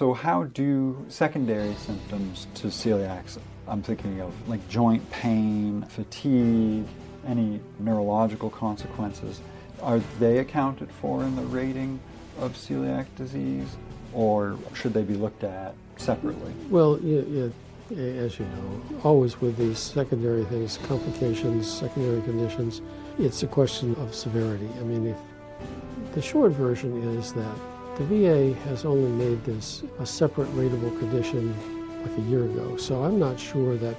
So how do secondary symptoms to celiac, I'm thinking of like joint pain, fatigue, any neurological consequences, are they accounted for in the rating of celiac disease, or should they be looked at separately? Well, as you know, always with these secondary things, complications, secondary conditions, it's a question of severity. I mean, if the short version is that the VA has only made this a separate rateable condition like a year ago, so I'm not sure that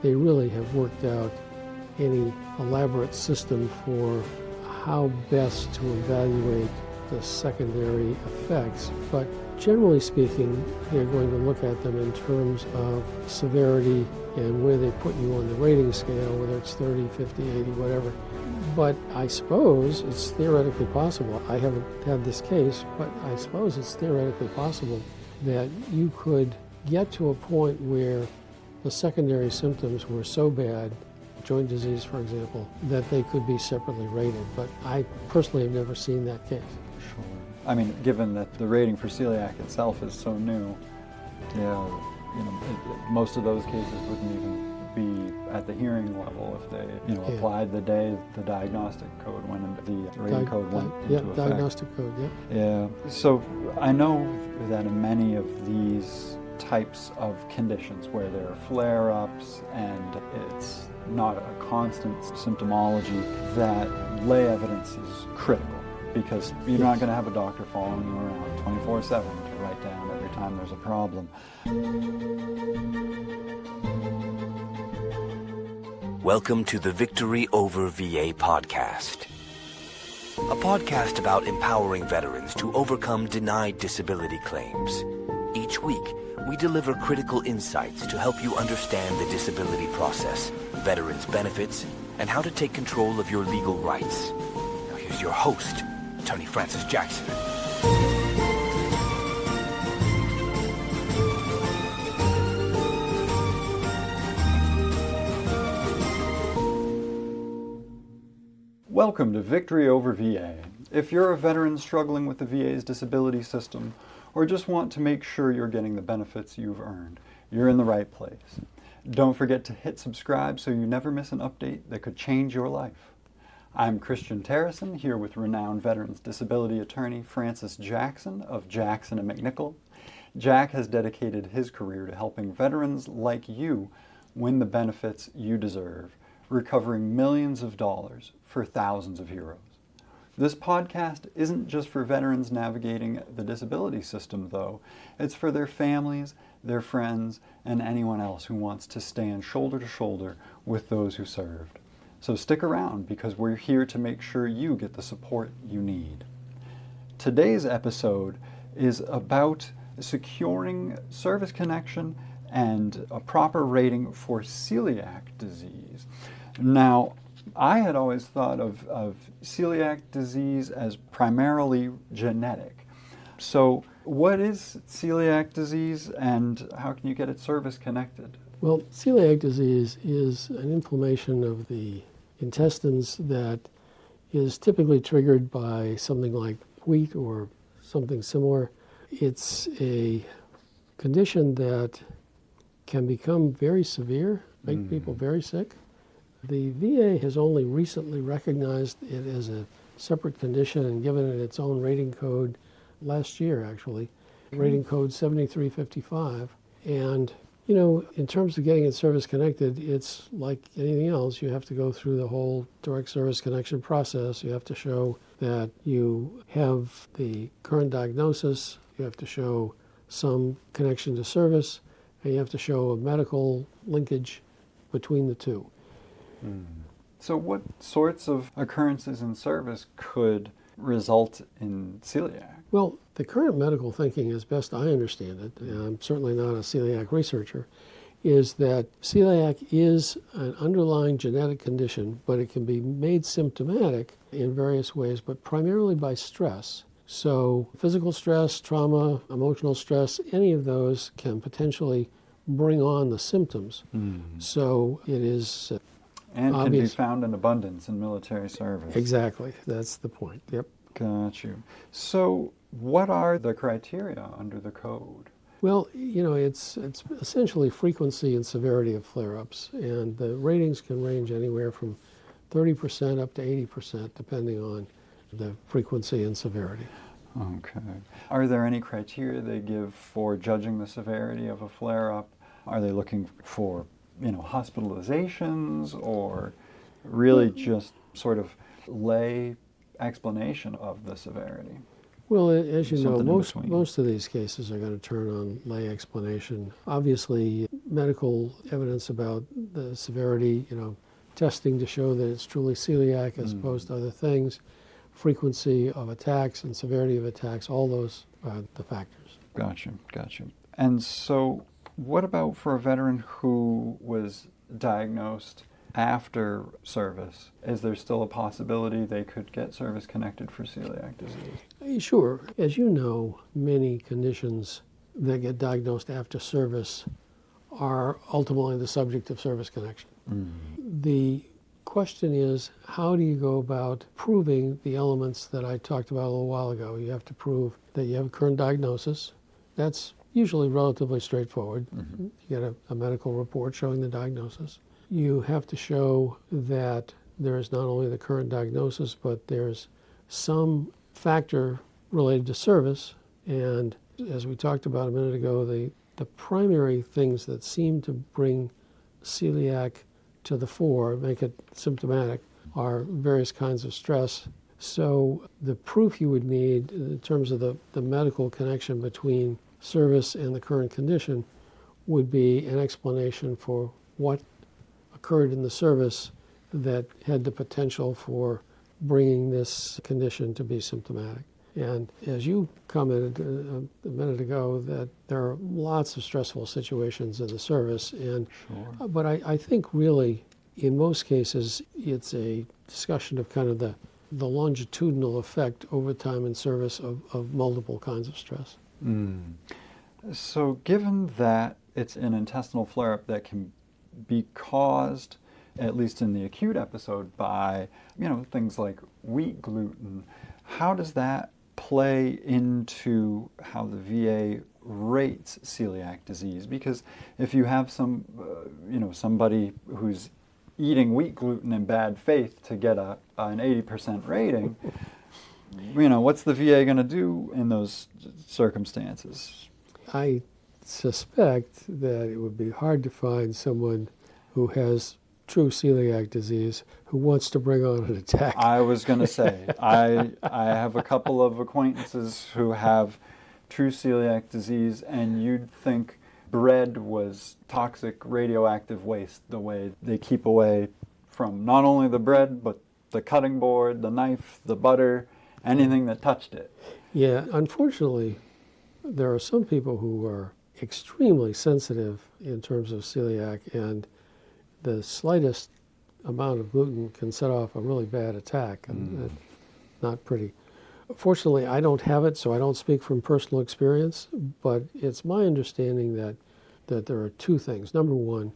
they really have worked out any elaborate system for how best to evaluate the secondary effects. But generally speaking, they're going to look at them in terms of severity and where they put you on the rating scale, whether it's 30, 50, 80, whatever. But I suppose it's theoretically possible. I haven't had this case, but I suppose it's theoretically possible that you could get to a point where the secondary symptoms were so bad, joint disease, for example, that they could be separately rated. But I personally have never seen that case. Sure. I mean, given that the rating for celiac itself is so new, most of those cases wouldn't even be at the hearing level if they, applied the day the diagnostic code went into the rating code went into effect. Diagnostic code, yeah. Yeah. So I know that in many of these types of conditions where there are flare-ups and it's not a constant symptomology, that lay evidence is critical, because you're not going to have a doctor following you around 24/7 to write down every time there's a problem. Welcome to the Victory Over VA podcast, a podcast about empowering veterans to overcome denied disability claims. Each week, we deliver critical insights to help you understand the disability process, veterans' benefits, and how to take control of your legal rights. Now here's your host, Attorney Francis Jackson. Welcome to Victory Over VA. If you're a veteran struggling with the VA's disability system, or just want to make sure you're getting the benefits you've earned, you're in the right place. Don't forget to hit subscribe so you never miss an update that could change your life. I'm Christian Terrison, here with renowned veterans disability attorney Francis Jackson of Jackson and MacNichol. Jack has dedicated his career to helping veterans like you win the benefits you deserve, recovering millions of dollars for thousands of heroes. This podcast isn't just for veterans navigating the disability system, though. It's for their families, their friends, and anyone else who wants to stand shoulder to shoulder with those who served. So stick around, because we're here to make sure you get the support you need. Today's episode is about securing service connection and a proper rating for celiac disease. Now, I had always thought of celiac disease as primarily genetic. So what is celiac disease and how can you get it service connected? Well, celiac disease is an inflammation of the intestines that is typically triggered by something like wheat or something similar. It's a condition that can become very severe, make people very sick. The VA has only recently recognized it as a separate condition and given it its own rating code last year, actually, rating code 7355. And, in terms of getting it service connected, it's like anything else. You have to go through the whole direct service connection process. You have to show that you have the current diagnosis. You have to show some connection to service, and you have to show a medical linkage between the two. So what sorts of occurrences in service could result in celiac? Well, the current medical thinking, as best I understand it, and I'm certainly not a celiac researcher, is that celiac is an underlying genetic condition, but it can be made symptomatic in various ways, but primarily by stress. So physical stress, trauma, emotional stress, any of those can potentially bring on the symptoms. So it is and obvious. Can be found in abundance in military service. Exactly. That's the point. Yep. Got you. So What are the criteria under the code? Well, it's essentially frequency and severity of flare-ups, and the ratings can range anywhere from 30% up to 80%, depending on the frequency and severity. Okay. Are there any criteria they give for judging the severity of a flare-up? Are they looking for, hospitalizations, or really just sort of lay explanation of the severity? Well, as you know, Something in between. most of these cases are going to turn on lay explanation. Obviously, medical evidence about the severity, testing to show that it's truly celiac as opposed to other things, frequency of attacks and severity of attacks, all those are the factors. Gotcha. And so what about for a veteran who was diagnosed after service? Is there still a possibility they could get service-connected for celiac disease? Sure. As you know, many conditions that get diagnosed after service are ultimately the subject of service connection. The question is, how do you go about proving the elements that I talked about a little while ago? You have to prove that you have a current diagnosis. That's usually relatively straightforward. You get a medical report showing the diagnosis. You have to show that there is not only the current diagnosis, but there's some factor related to service. And as we talked about a minute ago, the primary things that seem to bring celiac to the fore, make it symptomatic, are various kinds of stress. So the proof you would need in terms of the medical connection between service and the current condition would be an explanation for what occurred in the service that had the potential for bringing this condition to be symptomatic. And as you commented a minute ago, that there are lots of stressful situations in the service, and Sure. but I think really in most cases it's a discussion of kind of the longitudinal effect over time in service of multiple kinds of stress. So given that it's an intestinal flare-up that can be caused, at least in the acute episode, by things like wheat gluten, how does that play into how the VA rates celiac disease? Because if you have somebody who's eating wheat gluten in bad faith to get an 80% rating, what's the VA going to do in those circumstances? I suspect that it would be hard to find someone who has true celiac disease who wants to bring on an attack. I was going to say, I have a couple of acquaintances who have true celiac disease, and you'd think bread was toxic radioactive waste, the way they keep away from not only the bread, but the cutting board, the knife, the butter, anything that touched it. Yeah, unfortunately, there are some people who are extremely sensitive in terms of celiac, and the slightest amount of gluten can set off a really bad attack, and not pretty. Fortunately, I don't have it, so I don't speak from personal experience, but it's my understanding that there are two things. Number one,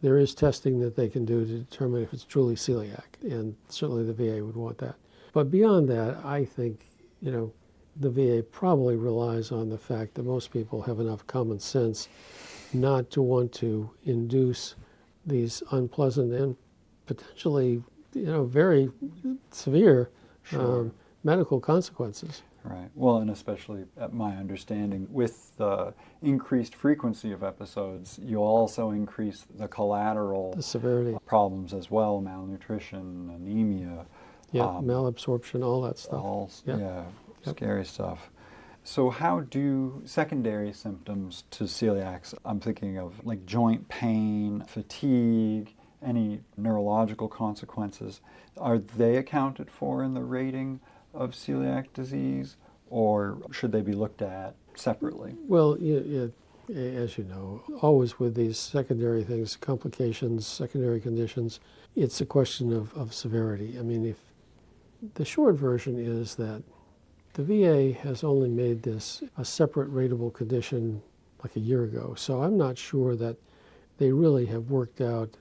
there is testing that they can do to determine if it's truly celiac, and certainly the VA would want that. But beyond that, I think, the VA probably relies on the fact that most people have enough common sense not to want to induce these unpleasant and potentially, very severe medical consequences. Right. Well, and especially at my understanding, with the increased frequency of episodes, you also increase the collateral The severity, problems as well, malnutrition, anemia. malabsorption, all that stuff. All, Yep. yeah, Yep. scary stuff. So how do secondary symptoms to celiac, I'm thinking of like joint pain, fatigue, any neurological consequences, are they accounted for in the rating of celiac disease, or should they be looked at separately? Well, as you know, always with these secondary things, complications, secondary conditions, it's a question of severity. I mean, if the short version is that the VA has only made this a separate rateable condition like a year ago, so I'm not sure that they really have worked out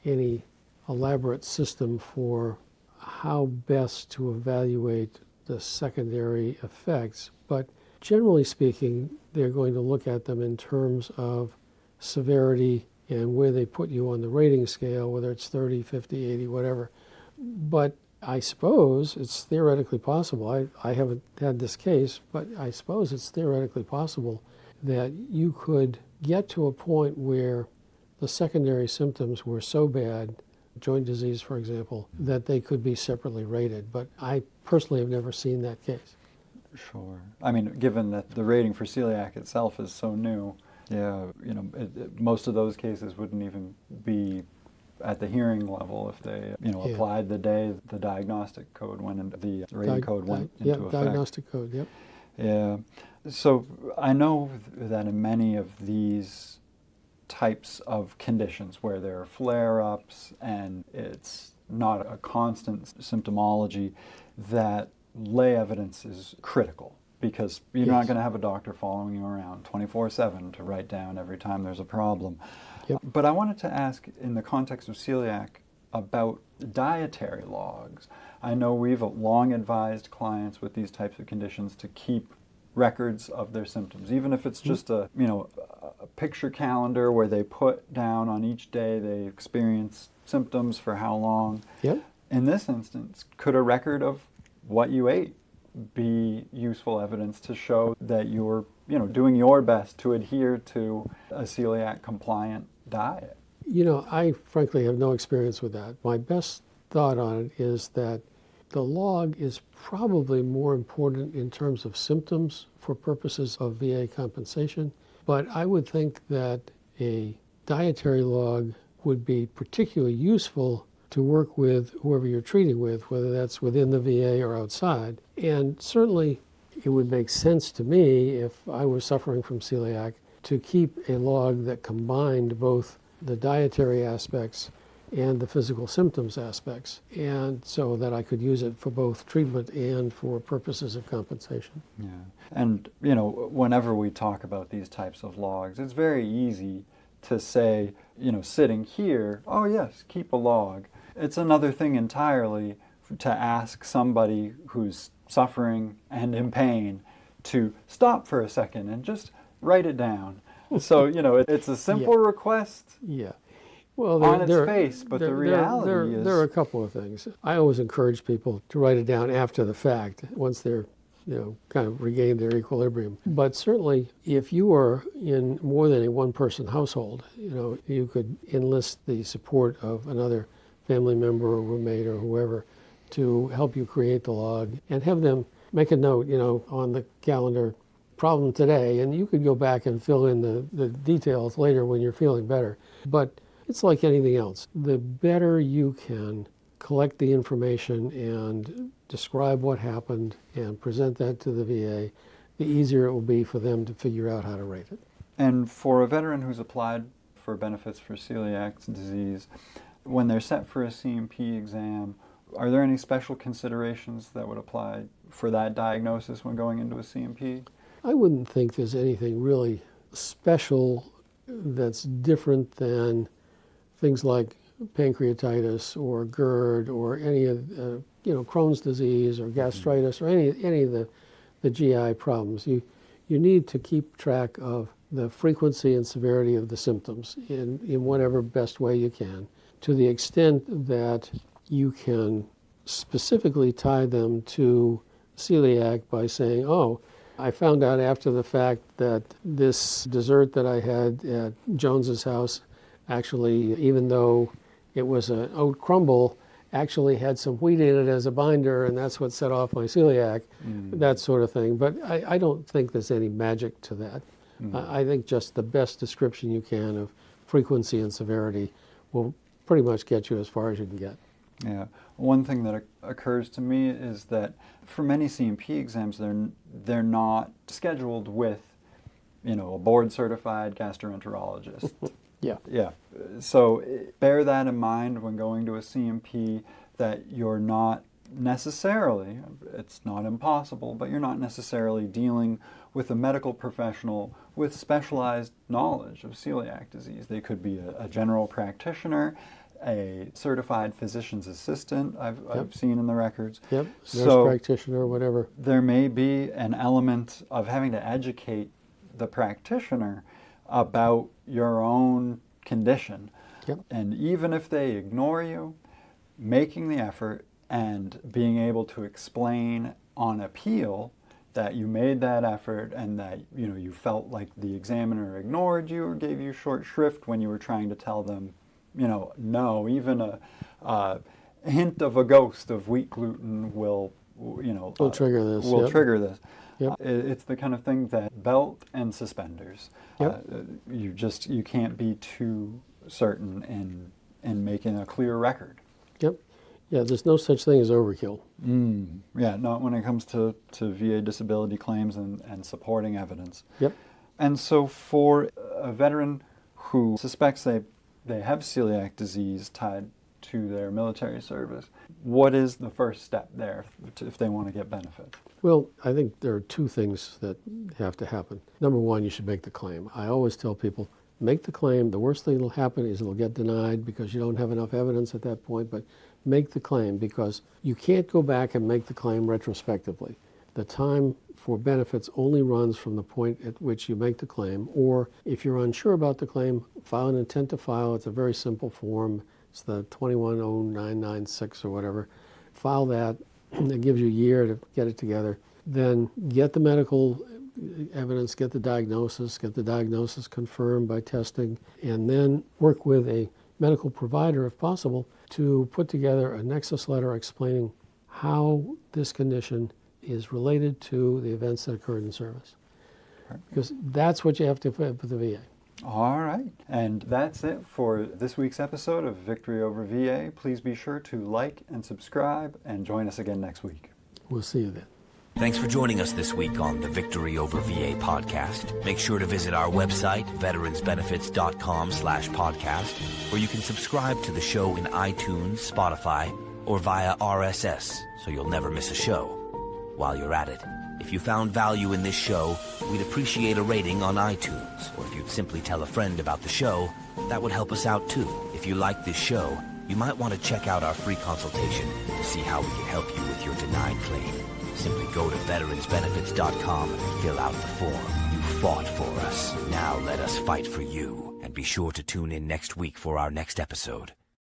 any elaborate system for how best to evaluate the secondary effects, but generally speaking, they're going to look at them in terms of severity and where they put you on the rating scale, whether it's 30, 50, 80, whatever. But I suppose it's theoretically possible. I haven't had this case, but I suppose it's theoretically possible that you could get to a point where the secondary symptoms were so bad, joint disease, for example, that they could be separately rated. But I personally have never seen that case. Sure. I mean, given that the rating for celiac itself is so new, yeah, most of those cases wouldn't even be at the hearing level if they, applied the day the diagnostic code went into the rating code went into effect. Diagnostic code, yep. Yeah. So I know that in many of these types of conditions where there are flare-ups and it's not a constant symptomology, that lay evidence is critical, because you're not going to have a doctor following you around 24/7 to write down every time there's a problem. Yep. But I wanted to ask, in the context of celiac, about dietary logs. I know we've long advised clients with these types of conditions to keep records of their symptoms, even if it's just a picture calendar where they put down on each day they experience symptoms for how long. Yep. In this instance, could a record of what you ate be useful evidence to show that you're doing your best to adhere to a celiac compliant diet? I frankly have no experience with that. My best thought on it is that the log is probably more important in terms of symptoms for purposes of VA compensation, but I would think that a dietary log would be particularly useful to work with whoever you're treating with, whether that's within the VA or outside. And certainly it would make sense to me, if I was suffering from celiac, to keep a log that combined both the dietary aspects and the physical symptoms aspects, and so that I could use it for both treatment and for purposes of compensation. Yeah. And, whenever we talk about these types of logs, it's very easy to say, sitting here, oh yes, keep a log. It's another thing entirely to ask somebody who's suffering and in pain to stop for a second and just write it down. So, it's a simple request. Yeah. Well, on its face, but the reality is... There are a couple of things. I always encourage people to write it down after the fact, once they're, kind of regained their equilibrium. But certainly, if you are in more than a one-person household, you could enlist the support of another family member or roommate or whoever to help you create the log, and have them make a note, on the calendar, problem today, and you could go back and fill in the details later when you're feeling better. But it's like anything else. The better you can collect the information and describe what happened and present that to the VA, the easier it will be for them to figure out how to rate it. And for a veteran who's applied for benefits for celiac disease, when they're set for a CMP exam, are there any special considerations that would apply for that diagnosis when going into a CMP? I wouldn't think there's anything really special that's different than things like pancreatitis or GERD or any of Crohn's disease or gastritis or any of the GI problems. You need to keep track of the frequency and severity of the symptoms in whatever best way you can, to the extent that you can specifically tie them to celiac by saying, oh, I found out after the fact that this dessert that I had at Jones's house actually, even though it was an oat crumble, actually had some wheat in it as a binder, and that's what set off my celiac, that sort of thing. But I don't think there's any magic to that. I think just the best description you can of frequency and severity will pretty much get you as far as you can get. Yeah. One thing that occurs to me is that for many CMP exams, they're not scheduled with, a board-certified gastroenterologist. Yeah. Yeah. So bear that in mind when going to a CMP, that you're not necessarily, it's not impossible, but you're not necessarily dealing with a medical professional with specialized knowledge of celiac disease. They could be a general practitioner, a certified physician's assistant, I've Yep. seen in the records. Yep, nurse So practitioner, whatever. there may be an element of having to educate the practitioner about your own condition. Yep. And even if they ignore you, making the effort and being able to explain on appeal that you made that effort and that you felt like the examiner ignored you or gave you short shrift when you were trying to tell them, no, even a hint of a ghost of wheat gluten will trigger this. Will Yep. trigger this. Yep. It's the kind of thing that belt and suspenders. Yep. You can't be too certain in making a clear record. Yep. Yeah, there's no such thing as overkill. Yeah, not when it comes to VA disability claims and supporting evidence. Yep. And so for a veteran who suspects they have celiac disease tied to their military service, what is the first step there if they want to get benefits? Well, I think there are two things that have to happen. Number one, you should make the claim. I always tell people, make the claim. The worst thing that will happen is it'll get denied because you don't have enough evidence at that point, but make the claim because you can't go back and make the claim retrospectively. The time for benefits only runs from the point at which you make the claim, or if you're unsure about the claim, file an intent to file. It's a very simple form. It's the 210996 or whatever. File that. It gives you a year to get it together. Then get the medical evidence, get the diagnosis confirmed by testing, and then work with a medical provider, if possible, to put together a nexus letter explaining how this condition is related to the events that occurred in service. Because that's what you have to put with the VA. All right. And that's it for this week's episode of Victory Over VA. Please be sure to like and subscribe and join us again next week. We'll see you then. Thanks for joining us this week on the Victory Over VA podcast. Make sure to visit our website, veteransbenefits.com/podcast, where you can subscribe to the show in iTunes, Spotify, or via RSS, so you'll never miss a show. While you're at it, if you found value in this show, we'd appreciate a rating on iTunes, or if you'd simply tell a friend about the show, that would help us out too. If you like this show, you might want to check out our free consultation to see how we can help you with your denied claim. Simply go to veteransbenefits.com and fill out the form. You fought for us. Now let us fight for you. And be sure to tune in next week for our next episode.